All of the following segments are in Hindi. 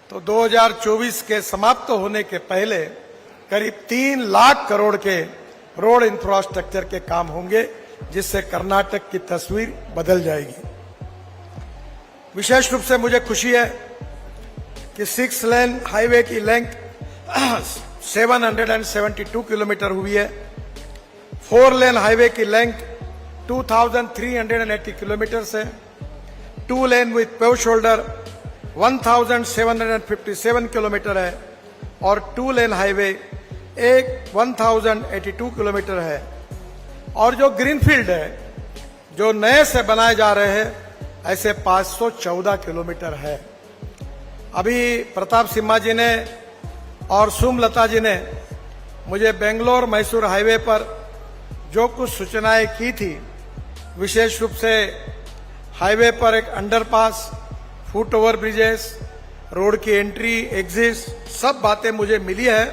तो 2024 के समाप्त होने के पहले करीब 3 लाख करोड़ के रोड इंफ्रास्ट्रक्चर के काम होंगे, जिससे कर्नाटक की तस्वीर बदल जाएगी। विशेष रूप से मुझे खुशी है कि 6 लेन हाईवे की लेंथ 772 किलोमीटर हुई है। 4 लेन हाईवे की लेंथ 2380 किलोमीटर है। 2 लेन विथ पेव शोल्डर 1757 किलोमीटर है और 2 लेन हाईवे 1082 किलोमीटर है। और जो ग्रीनफील्ड है, जो नए से बनाए जा रहे हैं, ऐसे 514 किलोमीटर है। अभी प्रताप सिम्हा जी ने और सुमलता जी ने मुझे बेंगलोर मैसूर हाईवे पर जो कुछ सूचनाएं की थी, विशेष रूप से हाईवे पर एक underpass, foot over bridges, road की एंट्री एग्जिट, सब बातें मुझे मिली है।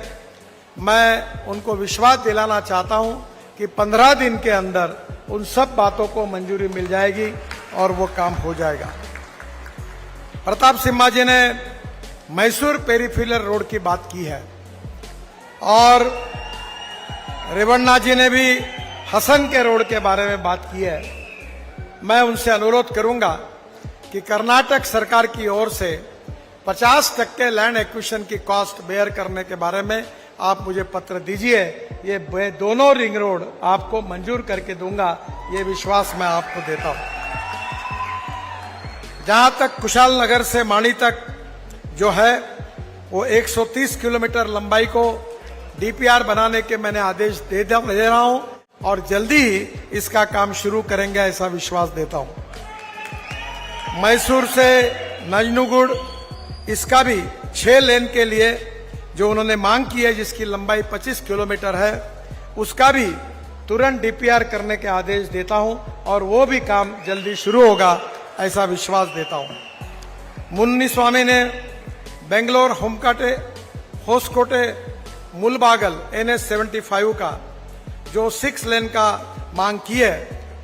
मैं उनको विश्वास दिलाना चाहता हूं कि 15 दिन के अंदर उन सब बातों को मंजूरी मिल जाएगी और वो काम हो जाएगा। प्रताप सिम्हा जी ने मैसूर पेरीफेरल रोड की बात की है और रेवन्ना जी ने भी हसन के रोड के बारे में बात की है। मैं उनसे अनुरोध करूंगा कि कर्नाटक सरकार की ओर से 50% लैंड एक्विजिशन की कॉस्ट बेयर करने के बारे में आप मुझे पत्र दीजिए। ये दोनों रिंग रोड आपको मंजूर करके दूंगा, ये विश्वास मैं आपको देता हूं। जहां तक कुशाल नगर से माणी तक जो है वो 130 किलोमीटर लंबाई को डीपीआर बनाने के मैंने आदेश दे रहा हूं और जल्दी ही इसका काम शुरू करेंगे, ऐसा विश्वास देता हूं। मैसूर से नजनुगुड़, इसका भी 6 लेन के लिए जो उन्होंने मांग की है, जिसकी लंबाई 25 किलोमीटर है, उसका भी तुरंत डीपीआर करने के आदेश देता हूं और वो भी काम जल्दी शुरू होगा, ऐसा विश्वास देता हूं। मुन्नीस्वामी ने बेंगलोर होसकोटे मुलबागल NH 75 का जो 6 लेन का मांग की है,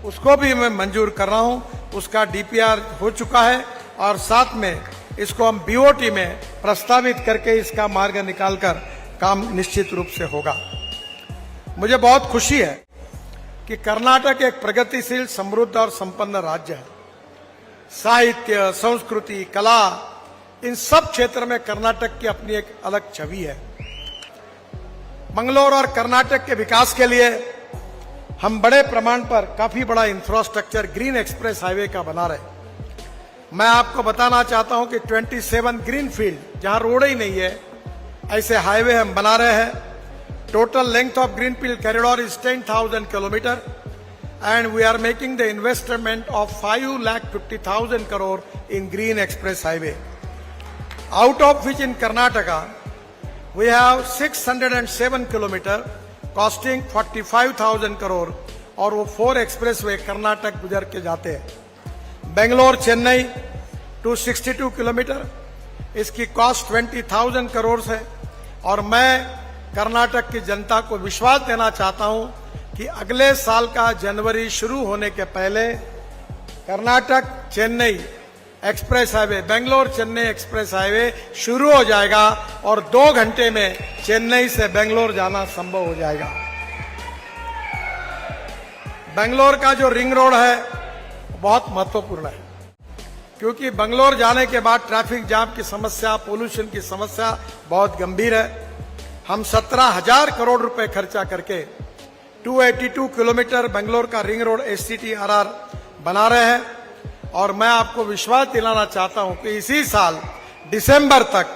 उसको भी मैं मंजूर कर रहा हूं। उसका डीपीआर हो चुका है और साथ में इसको हम BOT में प्रस्तावित करके इसका मार्ग निकालकर काम निश्चित रूप से होगा। मुझे बहुत खुशी है कि कर्नाटक एक प्रगतिशील, समृद्ध और संपन्न राज्य है। साहित्य, संस्कृति, कला, इन सब क्षेत्र में कर्नाटक की अपनी एक अलग छवि है। मंगलोर और कर्नाटक के विकास के लिए हम बड़े प्रमाण पर काफी बड़ा इंफ्रास्ट्रक्चर ग्रीन एक्सप्रेस हाईवे का बना रहे। मैं आपको बताना चाहता हूं कि 27 ग्रीन फील्ड, जहां रोड ही नहीं है, ऐसे हाईवे हम बना रहे हैं। Total length of green field corridor is 10,000 kilometre and we are making the investment of 5,50,000 crore in Green Express Highway, out of which in Karnataka we have 607 kilometer costing 45,000 crore और वो 4 एक्सप्रेसवे कर्नाटक गुजर के जाते हैं। बेंगलोर चेन्नई 262 किलोमीटर, इसकी कॉस्ट 20,000 करोड़ है और मैं कर्नाटक की जनता को विश्वास देना चाहता हूं कि अगले साल का जनवरी शुरू होने के पहले Karnataka Chennai express highway, Bangalore Chennai express highway शुरू हो जाएगा और 2 घंटे में चेन्नई से बेंगलोर जाना संभव हो जाएगा। बेंगलोर का जो रिंग रोड है बहुत महत्वपूर्ण है, क्योंकि बेंगलोर जाने के बाद ट्रैफिक जाम की समस्या, पोल्यूशन की समस्या बहुत गंभीर है। हम 17,000 करोड़ रुपए खर्चा करके 282 किलोमीटर बेंगलोर का रिंग रोड SCTRR बना रहे हैं और मैं आपको विश्वास दिलाना चाहता हूं कि इसी साल दिसंबर तक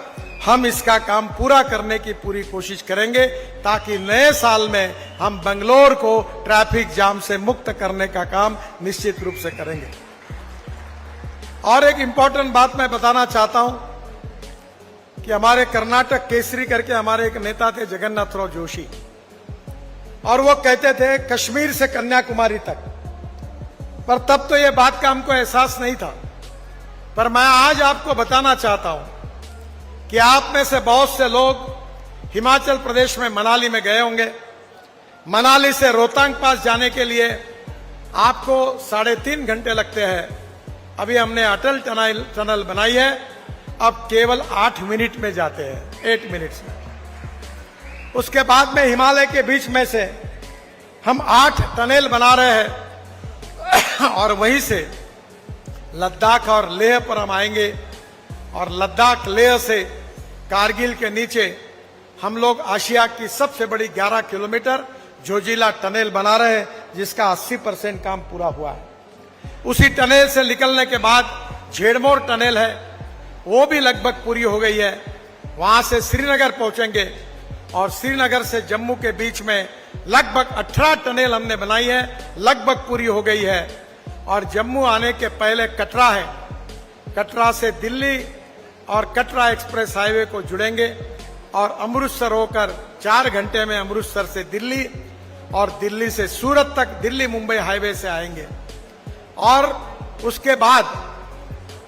हम इसका काम पूरा करने की पूरी कोशिश करेंगे, ताकि नए साल में हम बेंगलोर को ट्रैफिक जाम से मुक्त करने का काम निश्चित रूप से करेंगे। और एक इंपॉर्टेंट बात मैं बताना चाहता हूं कि हमारे कर्नाटक केसरी करके हमारे एक नेता थे, जगन्नाथराव जोशी, और वो कहते थे कश्मीर से कन्याकुमारी तक, पर तब तो ये बात का हमको एहसास नहीं था। पर मैं आज आपको बताना चाहता हूं कि आप में से बहुत से लोग हिमाचल प्रदेश में मनाली में गए होंगे। मनाली से रोहतांग पास जाने के लिए आपको 3.5 घंटे लगते हैं। अभी हमने अटल टनल बनाई है। अब केवल 8 मिनट में जाते हैं, 8 मिनट्स में। उसके बाद में हिमालय के बीच में से हम 8 टनल बना रहे हैं और वहीं से लद्दाख और लेह पर हम आएंगे और लद्दाख लेह से कारगिल के नीचे हम लोग आशिया की सबसे बड़ी 11 किलोमीटर जोजिला टनल बना रहे हैं, जिसका 80% काम पूरा हुआ है। उसी टनल से निकलने के बाद झेड़मोर टनल है, वो भी लगभग पूरी हो गई है। वहां से श्रीनगर पहुंचेंगे और श्रीनगर से जम्मू के बीच में लगभग 18 टनल हमने बनाई है, लगभग पूरी हो गई है। और जम्मू आने के पहले कटरा है, कटरा से दिल्ली और कटरा एक्सप्रेस हाईवे को जुड़ेंगे और अमृतसर होकर 4 घंटे में अमृतसर से दिल्ली और दिल्ली से सूरत तक दिल्ली मुंबई हाईवे से आएंगे। और उसके बाद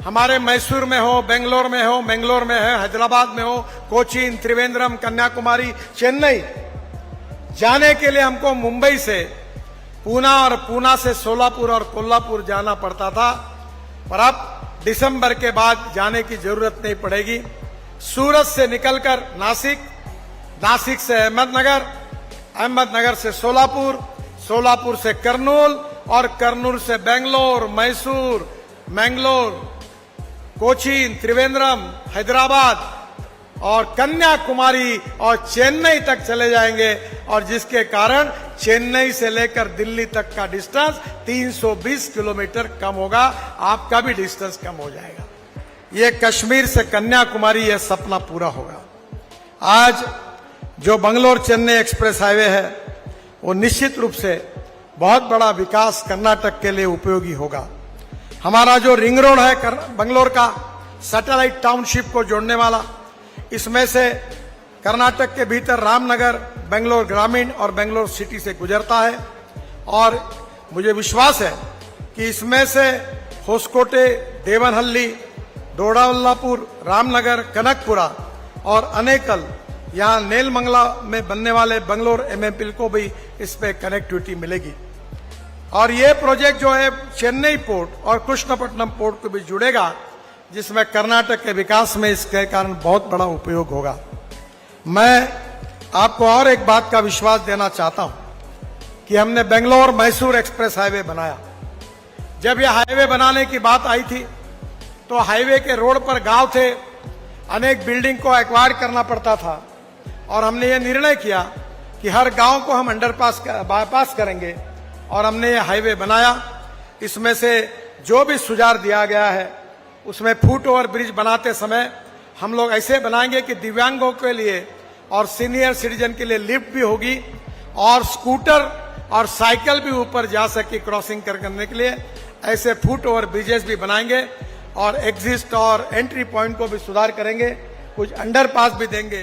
हमारे मैसूर में हो, बेंगलोर में हो, मैंगलोर में है, हैदराबाद में हो, कोचीन, त्रिवेंद्रम, कन्याकुमारी, चेन्नई जाने के लिए हमको मुंबई से पूना और पूना से सोलापुर और कोल्हापुर जाना पड़ता था, पर अब दिसंबर के बाद जाने की जरूरत नहीं पड़ेगी। सूरत से निकलकर नासिक, नासिक से अहमदनगर, अहमदनगर से सोलापुर, सोलापुर से कर्नूल और कर्नूल से बेंगलोर, मैसूर, मैंगलोर, कोचीन, त्रिवेंद्रम, हैदराबाद और कन्याकुमारी और चेन्नई तक चले जाएंगे। और जिसके कारण चेन्नई से लेकर दिल्ली तक का डिस्टेंस 320 किलोमीटर कम होगा, आपका भी डिस्टेंस कम हो जाएगा। ये कश्मीर से कन्याकुमारी यह सपना पूरा होगा। आज जो बंगलोर चेन्नई एक्सप्रेस हाईवे है वो निश्चित रूप से बहुत बड़ा विकास कर्नाटक के लिए उपयोगी होगा। हमारा जो रिंग रोड है बंगलोर का सैटेलाइट टाउनशिप को जोड़ने वाला, इसमें से कर्नाटक के भीतर रामनगर, बेंगलोर ग्रामीण और बेंगलोर सिटी से गुजरता है। और मुझे विश्वास है कि इसमें से होसकोटे, देवनहल्ली, दोडावल्लापुर, रामनगर, कनकपुरा और अनेकल, यहाँ नेलमंगला में बनने वाले बंगलोर एमएमपी को भी इस पे कनेक्टिविटी मिलेगी। और ये प्रोजेक्ट जो है चेन्नई पोर्ट और कृष्णपट्टनम पोर्ट को भी जुड़ेगा, जिसमें कर्नाटक के विकास में इसके कारण बहुत बड़ा उपयोग होगा। मैं आपको और एक बात का विश्वास देना चाहता हूं कि हमने बेंगलोर मैसूर एक्सप्रेस हाईवे बनाया। जब यह हाईवे बनाने की बात आई थी तो हाईवे के रोड पर गांव थे, अनेक बिल्डिंग को एक्वायर करना पड़ता था और हमने ये निर्णय किया कि हर गांव को हम अंडरपास बाईपास करेंगे और हमने ये हाईवे बनाया। इसमें से जो भी सुझाव दिया गया है उसमें फुट ओवर ब्रिज बनाते समय हम लोग ऐसे बनाएंगे कि दिव्यांगों के लिए और सीनियर सिटीजन के लिए लिफ्ट भी होगी और स्कूटर और साइकिल भी ऊपर जा सके क्रॉसिंग करने के लिए। ऐसे फुट ओवर ब्रिजेस भी बनाएंगे और एग्जिस्ट और एंट्री पॉइंट को भी सुधार करेंगे, कुछ अंडरपास भी देंगे।